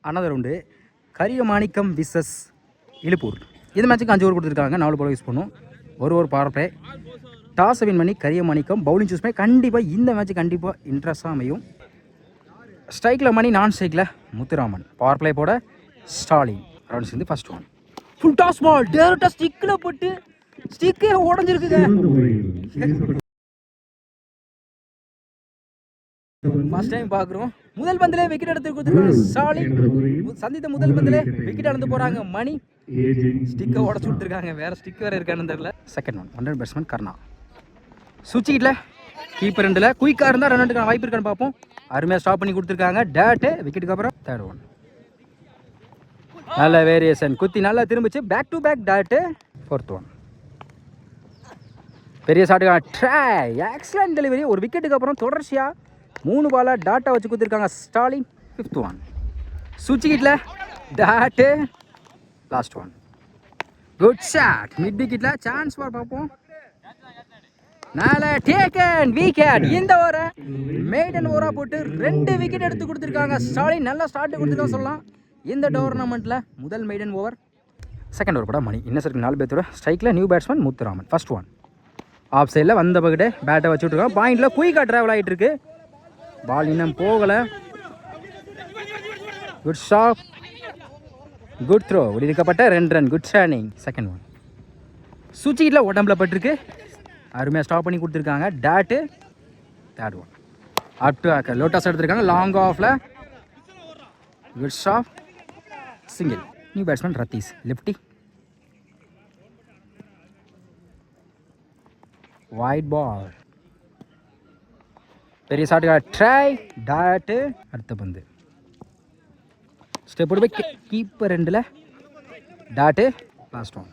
Another உண்டு Kariyamanikkam versus Iluppur. இந்த மேட்சுக்கு 5 over கொடுத்துருக்காங்க. 4 பால் யூஸ் பண்ணும். ஒரு பவர் பிளே. டாஸ் வின் பண்ணி கரியமாணிக்கம் பவுலிங் சூஸ் பண்ணி கண்டிப்பாக இந்த மேட்ச் கண்டிப்பாக இன்ட்ரெஸ்ட்டாக அமையும். ஸ்ட்ரைக்கில் மணி, நான் ஸ்ட்ரைக்கில் முத்துராமன். பவர் பிளே போட ஸ்டாலின். ரன்ஸ் வந்து first one. Full toss ball டேரக்டாக ஸ்டிக்கில் போட்டு ஸ்டிக்கே உடஞ்சிருக்குங்க. ஃபர்ஸ்ட் டைம் பார்க்குறோம். முதல் பந்திலே விக்கெட் எடுத்து கொடுத்துருக்காங்க ஸ்டாலின். சந்தித்த முதல் பந்திலே விக்கெட் எடுத்து போகிறாங்க மணி. ஸ்டிக்கை உடச்சு விட்டுருக்காங்க. வேறு ஸ்டிக் வேறு இருக்கான்னு தெரியல. Second one. 100 பேட்ஸ்மேன் கர்ணா. சுவிட்சில் கீப்பர் ரெண்டில் குயிக்காக இருந்தால் ரன் எடுக்க வாய்ப்பு இருக்கான்னு பார்ப்போம். அருமையாக ஸ்டாப் பண்ணி கொடுத்துருக்காங்க. டேட்டு விக்கெட்டுக்கு அப்புறம் தேர்ட் ஒன். நல்ல வேரியேஷன் குத்தி நல்லா திரும்பிச்சு. Back to back dot. Fourth one. பெரிய ஷாட்டுக்கான ட்ரை. Excellent delivery. ஒரு விக்கெட்டுக்கு அப்புறம் தொடர்ச்சியாக 3 பாலாக டாட்டா வச்சு கொடுத்துருக்காங்க ஸ்டாலின். Fifth one. சுவிட்சில் dot. Last one. Good shot. Mid விக்கெட்டில் சான்ஸ் ஃபார் பார்ப்போம். நால டேக்கன் விக்கெட். இந்த ஓவரை மெய்டன் ஓவராக போட்டு 2 விக்கெட் எடுத்து கொடுத்துருக்காங்க ஸ்டாலின். நல்லா ஸ்டார்ட் கொடுத்துருக்காங்க சொல்லலாம் இந்த டோர்னமெண்ட்டில். முதல் மெய்டன் ஓவர். செகண்ட் ஓவர் கூட மணி. இன்னும் சருக்கு 4 பேர்த்தோட ஸ்ட்ரைக்கில் new batsman Muthuraman. First one. Off சைடில் வந்த பக்கெட்டு பேட்டை வச்சு விட்ருக்காங்க. பாயிண்டில் குயிக்காக ட்ராவல் ஆகிட்டு இருக்கு. பால் இன்னும் போகலை. Good shot. Good throw. விடுவிக்கப்பட்ட 2 ரன். குட் ஷேனிங். Second one. சுவிட்சில் உடம்புல பட்டிருக்கு. அருமையாக ஸ்டாப் பண்ணி கொடுத்துருக்காங்க. Dot. Third one. Up to ஆக்கர். லோட்டாஸ் எடுத்துருக்காங்க. லாங் ஆஃபில் good shot. Single. New batsman Ratheesh. Lefty. Wide ball. பெரிய ஷாட்டுக்காக ட்ரை. டேட்டு. அடுத்த பந்து. ஸ்டெப் போட்டு போய் கீப்பர் ரெண்டில் டாட்டு. Last one.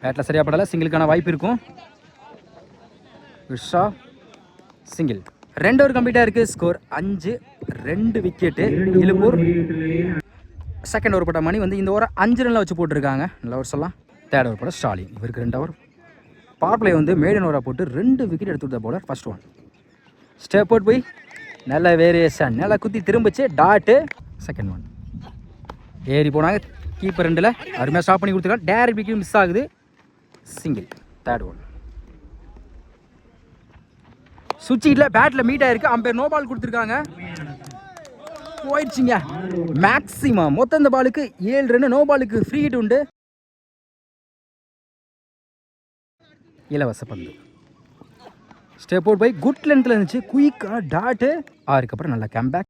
பேட்டில் சரியாக படலை. சிங்கிளுக்கான வாய்ப்பு இருக்கும். விஷா சிங்கிள். 2 ஓவர் கம்ப்ளீட்டாக இருக்குது. Score 5-2 wicket Iluppur. Second over போட்ட மணி வந்து இந்த ஓவரை 5 ரனில் வச்சு போட்டிருக்காங்க. நல்ல ஓவர் சொல்லலாம். தேர்ட் ஓவர் போட ஸ்டாலின். இவருக்கு 2 ஓவர். பவர் பிளே வந்து மேடன் ஓவராக போட்டு 2 விக்கெட் எடுத்து கொடுத்த bowler. First one. Step out போய் நல்ல வேரியேஷன். நல்லா குத்தி திரும்பிச்சு. டாட்டு. Second one. ஏறி போனாங்க கீப்பர் ரெண்டில். அருமையாக ஸ்டாப் பண்ணி கொடுத்துருக்காங்க. டேரக்ட் விக்கெட் மிஸ் ஆகுது. சிங்கிள். Third one. சுவிட்சில் பேட்டில் மீட் ஆயிருக்கு. அம்பேர் நோ பால் கொடுத்துருக்காங்க. போயிடுச்சுங்க. மேக்ஸிமம் மொத்தம் இந்த பாலுக்கு 7 ரன். நோ பாலுக்கு ஃப்ரீ ஹிட் உண்டு. இலவச பந்து. ஸ்டெப் அவுட் பை குட் லென்த்தில் இருந்துச்சு. குயிக்காக டாட்டு. ஆறுக்கு அப்புறம் நல்லா கேம்பேக்.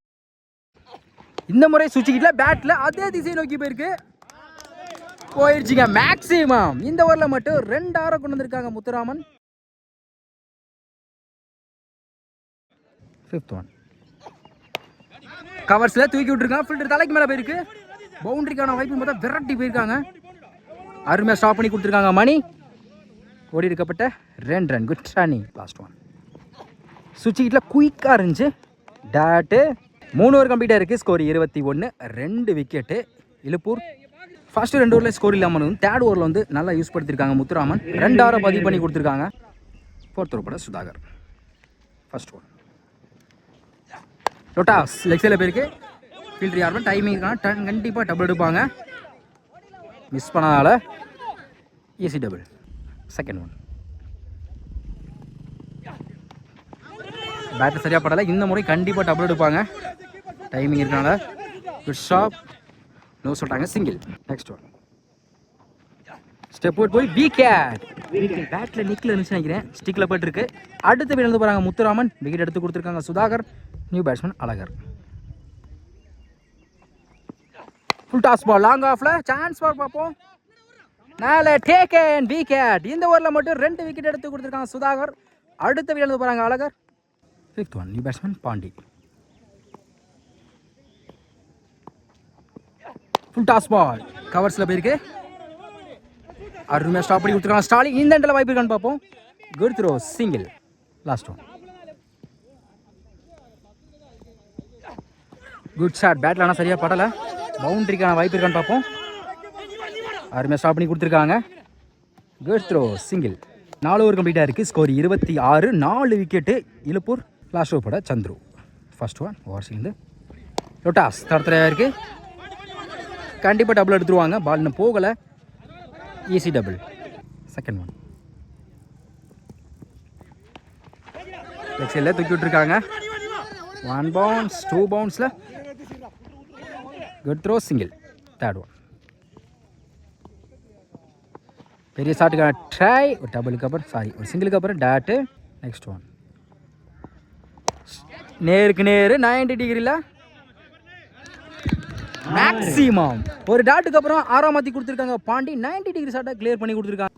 இந்த முறை சுவிட்சில் பேட்டில் அதே திசையை நோக்கி போயிருக்கு. போயிடுச்சுங்க. மேக்ஸிமம் இந்த ஓவரில் மட்டும் 2 ஆரை கொண்டு வந்திருக்காங்க முத்துராமன். Fifth one. கவர்ஸில் தூக்கி விட்டுருக்காங்க. ஃபில்டர் தலைக்கு மேலே போயிருக்கு. பவுண்டரிக்கான வாய்ப்பு பார்த்தா விரட்டி போயிருக்காங்க. அருமையாக ஸ்டாப் பண்ணி கொடுத்துருக்காங்க மணி. ஓடி இருக்கப்பட்ட 2 run. Good running. Last one. சுவிட்சில் குயிக்காக இருந்துச்சு. டாட்டு. 3 ஓவர் கம்ப்ளீட்டாக இருக்குது. ஸ்கோர் 21. 2 விக்கெட்டு இழுப்பூர். ஃபர்ஸ்ட் 2 ஓவரில் ஸ்கோர் இல்லாமல் வந்து தேர்ட் ஓவரில் வந்து நல்லா யூஸ் படுத்திருக்காங்க முத்துராமன். 2 ஆரை பதிவு பண்ணி கொடுத்துருக்காங்க. ஃபோர்த் ஓவர் போட சுதாகர். First one. லோட்டாஸ் லெக் சைடில் போயிருக்கு. ஃபீல்டர் யாருமே டைமிங் கண்டிப்பாக டபுள் எடுப்பாங்க. மிஸ் பண்ணதால easy double. Second one. Batter சரியாக படலை. இந்த முறை கண்டிப்பாக டபுள் எடுப்பாங்க. டைமிங் இருக்கனால. Good shot. நோ சொல்லிட்டாங்க. Single. Next one. Step out போய் விக்கெட். பேட்டில் நிக்கில் இருந்துச்சு நினைக்கிறேன். ஸ்டிக்கில் போயிட்டுருக்கு. அடுத்து விழுந்து போகிறாங்க முத்துராமன். விக்கெட் எடுத்து கொடுத்துருக்காங்க Sudhakar. New batsman Azhagar. Full toss ball. Long ஆஃப்ல சான்ஸ் ஃபார் பார்ப்போம். நால டேக்கன் விக்கெட். இந்த ஓவரில் மட்டும் 2 விக்கெட் எடுத்து கொடுத்துருக்காங்க சுதாகர். அடுத்த விழுந்து போகிறாங்க Azhagar. Fifth one. New batsman Pandi. Full toss ball. கவர்ஸில் போயிருக்கு. அருமையாக ஸ்டாப் பண்ணி கொடுத்துருக்காங்க ஸ்டாலின். இந்த இடத்துல வாய்ப்பு இருக்கான்னு பார்ப்போம். Good throw. Single. Last one. Good shot. பேட்டில் ஆனால் சரியாக படலை. பவுண்டரிக்கான வாய்ப்பு இருக்கான்னு பார்ப்போம். அருமையாக ஸ்டாப் பண்ணி கொடுத்துருக்காங்க. Good throw. சிங்கிள். 4 ஓவர் கம்ப்ளீட்டாக இருக்குது. Score 26. 4 wicket Iluppur. Last over போட சந்துரு. ஃபர்ஸ்ட் ஒன் ஓவர் சேர்ந்து லொட்டாஸ் தரத்துறையாக இருக்குது. கண்டிப்பாக டபுள் எடுத்துருவாங்க. பால் இன்னும் போகலை. Easy double. Second one leg சைடில் தூக்கி விட்டுருக்காங்க. 1 bounce 2 bounceல good throw single. Third one பெரிய ஷாட்டுக்கான ட்ரை. ஒரு டபுளுக்கு அப்புறம் ஒரு சிங்கிளுக்கு அப்புறம் டாட்டு. நெக்ஸ்ட் ஒன் நேருக்கு நேரு 90 டிகிரியில் மேக்ஸிமம். ஒரு டாட்டுக்கு அப்புறம் 6 மாற்றி கொடுத்துருக்காங்க. பாண்டி 90 டிகிரி ஷாட்டை கிளியர் பண்ணி கொடுத்துருக்காங்க.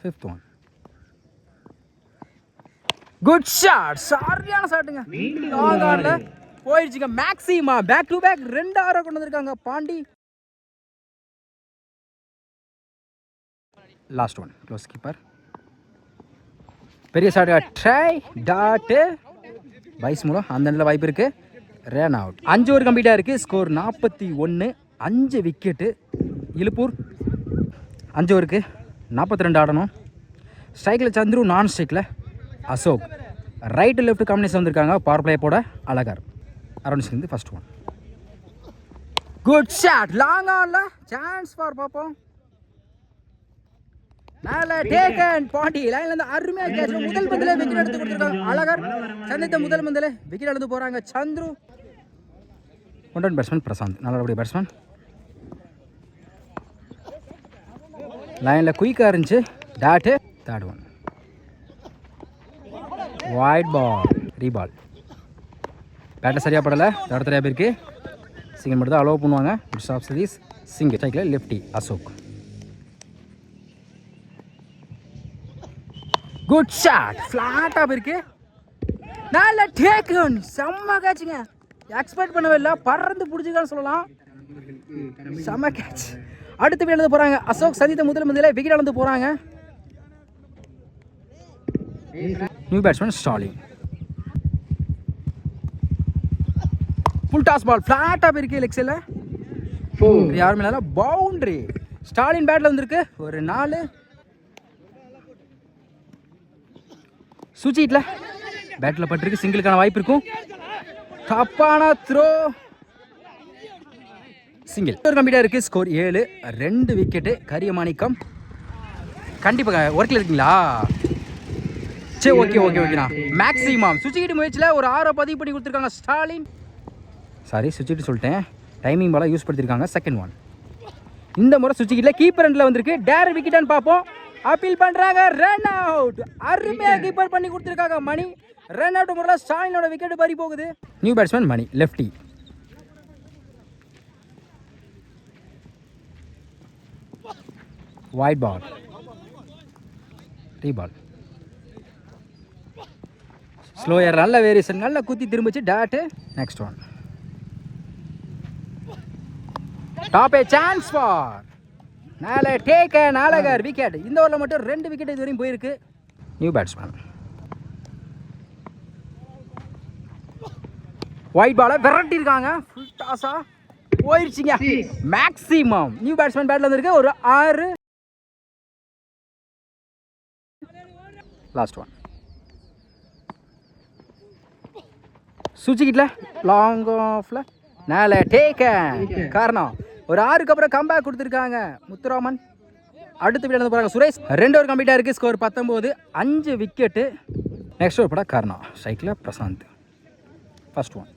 Fifth one good shot. சரியான ஷாட்டுங்க. போயிடுச்சுங்க. மேக்ஸிமா பேக் டு பேக் 2 6 கொண்டு வந்திருக்காங்க Pandi. Last one close keeper பெரிய ஷாட் ட்ரை டாட்டு பைஸ் மூலம் அந்த இடத்துல வாய்ப்பு இருக்குது. Run out. 5 ஓவர் கம்ப்ளீட்டாக இருக்குது. ஸ்கோர் 41. 5 விக்கெட்டு. இழுப்பூர் 5 ஓவருக்கு 42 ஆடணும். ஸ்ட்ரைக்கில் சந்துரு, நான் ஸ்ட்ரைக்கில் அசோக். ரைட்டு லெஃப்ட் காம்பினேஷன் வந்திருக்காங்க. பவர் பிளே போட Azhagar. Around first one good shot. Long ஆன்ல சான்ஸ் ஃபார் பார்ப்போம். நல்ல டேக்கன் பாண்டி. லைன்ல இருந்து அருமையா கேட்ச். முதல் பந்திலே விக்கெட் எடுத்து கொடுத்திருக்காங்க அழகர். சந்தித்த முதல் பந்திலே விக்கெட் எடுத்து போறாங்க சந்துரு. One batsman Prashanth. நல்லபடியா பேட்ஸ்மேன். லைன்ல குயிக்கா இருந்துச்சு. Dot. Third one wide ball. ரீபால். பேட்டை சரியா படல. தடத்தரையா பேருக்கு சிங்கிள் மட்டும் தான் அலோவ் பண்ணுவாங்க. Good off Sathish. சிங்கிள் சைக்கிள் லெஃப்டி அசோக். Good shot. ஃப்ளாட்டாக போயிருக்கு. நல்ல டேக்கன். செம்ம கேட்சுங்க. எக்ஸ்பெக்ட் பண்ணவே இல்லை. பறந்து பிடிச்சிக்கான்னு சொல்லலாம். செம்ம கேட்ச். அடுத்து விக்கெட் எழுந்து போகிறாங்க அசோக். சந்தித்த முதல் முதலில் விக்கெட் எழுந்து போகிறாங்க. New batsman Stalin. Full toss ball. ஃப்ளாட்டாக போயிருக்கு. லெக்ஸில் யாருமே இல்லை. பவுண்டரி. ஸ்டாலின் பேட்டில் வந்திருக்கு. ஒரு 4. சுச்சிட்ல பேட்டில் பட்டிருக்கு. சிங்கிளுக்கான வாய்ப்பு இருக்கும். தப்பான த்ரோ. சிங்கிள். கம்ப்ளீட்டாக இருக்குது. ஸ்கோர் 7. 2 விக்கெட்டு. கரியமாணிக்கம். கண்டிப்பாக ஒர்க்கில் இருக்கீங்களா? சரி ஓகேண்ணா. மேக்ஸிமம் சுச்சிக்கிட்டு முயற்சியில் ஒரு 6 பதிவு பண்ணி கொடுத்துருக்காங்க ஸ்டாலின். சாரி சுச்சிட்டு சொல்லிட்டேன். டைமிங் பாலாக யூஸ் படுத்திருக்காங்க. செகண்ட் ஒன் இந்த முறை சுச்சிக்கிட்டில் கீப்பர் எண்டில் வந்திருக்கு. டேர் விக்கெட்டான்னு பார்ப்போம். அப்பீல் பண்றாங்க. Run out. அருமையா கீப்பர் பண்ணி கொடுத்திருக்காங்க மணி. ரன் அவுட் முறையில் ஸ்டாலினோட விக்கெட் பறி போகுது. New batsman Mani lefty. Wide ball. Reball. Slower. நல்ல வேரியேஷன். நல்ல குத்தி திரும்பிச்சு. Dot. Next one top a chance for நாளை டேக்கன் அழகர். விக்கெட். இந்த ஓவரில் மட்டும் 2 விக்கெட் இது வரையும் போயிருக்கு. நியூ பேட்ஸ்மேன் ஒயிட் பாலை விரட்டி இருக்காங்க. ஃபுல் டாஸா போயிடுச்சிங்க. மேக்ஸிமம். நியூ பேட்ஸ்மேன் பேட்டில் வந்திருக்கு. ஒரு 6. லாஸ்ட் ஒன் சுச்சிக்கிட்ல லாங் ஆஃப்ல நாளை டேக்கன். காரணம் ஒரு 6க்கு அப்புறம் கம்பேக் கொடுத்துருக்காங்க முத்துராமன். அடுத்து விளையாட போகிறாங்க சுரேஷ். 2 ஓவர் கம்ப்ளீட்டாக இருக்குது. ஸ்கோர் 19. 5 விக்கெட்டு. நெக்ஸ்ட் ஓவர் பட காரணம் ஸ்ட்ரைக்கில் பிரசாந்த். ஃபர்ஸ்ட் ஒன்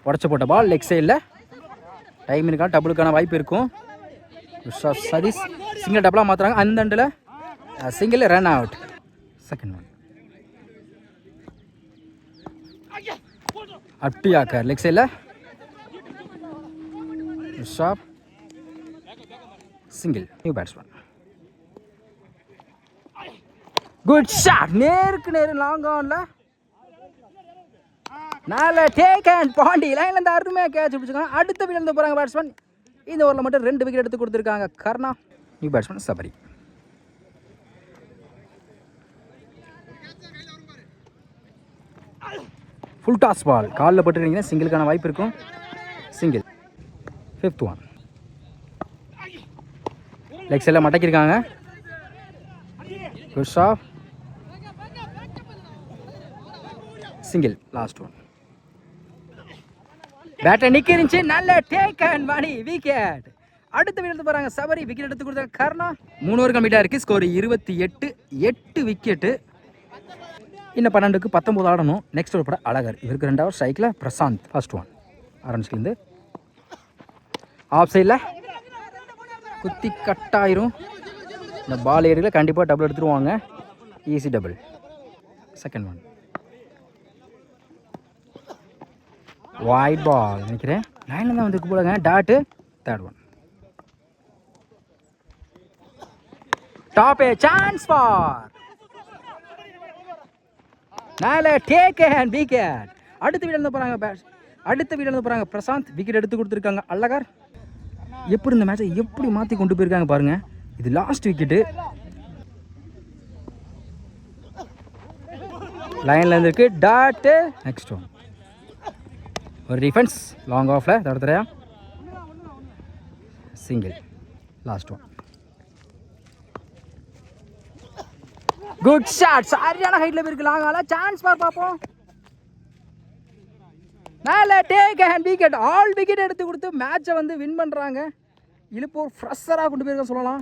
உடச்ச போட்ட பால் லெக் சைடில். டைம் இருக்கா. டபுளுக்கான வாய்ப்பு இருக்கும். சதீஷ் சிங்கிள் டபுளாக மாற்றுறாங்க. அந்த அண்டில் single. Run out. Second one attacker leg சைடில். Chop single. New batsman good shot. நேருக்கு நேரு லாங் ஆன்ல நல்ல டேக்கன் பாண்டி. லைன்ல இருந்து அருமையாக கேட்ச் பிடிச்சிருக்காங்க. அடுத்த விக்கெட் போகிறாங்க பேட்ஸ்மேன். இந்த ஓவரில் மட்டும் 2 விக்கெட் எடுத்து கொடுத்துருக்காங்க Karna. New batsman Sabari. Full toss ball. காலில் பட்டுருக்கீங்கன்னா சிங்கிளுக்கான வாய்ப்பு இருக்கும். சிங்கிள். ஃபிஃப்த் ஒன் லெக் சைடில் மடக்கியிருக்காங்க. Good shot. Single. Last one. பேட்டை நிற்கிருந்துச்சு. நல்ல டேக் அண்ட் மணி விக்கெட். அடுத்த விக்கெட் போகிறாங்க சபரி. விக்கெட் எடுத்து கொடுத்தாங்க கர்ணா. 3 ஓவர் கம்ப்ளீட்டாக இருக்குது. ஸ்கோர் 28. 8 விக்கெட்டு. இன்னும் 12க்கு 19 ஆடணும். நெக்ஸ்ட் ஒரு படம் அழகர். இவருக்கு 2 ஓவர் ஸ்ட்ரைக்கில் பிரசாந்த். First one. ஆரஞ்சிலேருந்து ஆஃப் சைடில் குத்தி கட்டாயிரும். இந்த பால் ஏரியில் கண்டிப்பாக டபுள் எடுத்துருவாங்க. Easy double. Second one. Wide ball நினைக்கிறேன். லைனில் தான் வந்து போடுங்க. Dot. Third one. Top a chance for நால டேக் அண்ட் விக்கெட். அடுத்த வீடு இருந்து போகிறாங்க பிரசாந்த். விக்கெட் எடுத்து கொடுத்துருக்காங்க அழகர். எப்படி இந்த மேட்சை எப்படி மாற்றி கொண்டு போயிருக்காங்க பாருங்க. இது லாஸ்ட் விக்கெட்டு. லைனில் இருந்திருக்கு. டாட்டு. Next one. ஒரு டிஃபென்ஸ் லாங் ஆஃபில் தடத்துறையா. Single. Last one. Good shot. சரியான ஹைட்டில் போயிருக்கு. லாங்கால சான்ஸ் பார்ப்போம். மேலே take and wicket. All wicket எடுத்து கொடுத்து மேட்சை வந்து வின் பண்ணுறாங்க. இழுப்பூர் ஃப்ரெஷராக கொண்டு போயிருக்க சொல்லலாம்.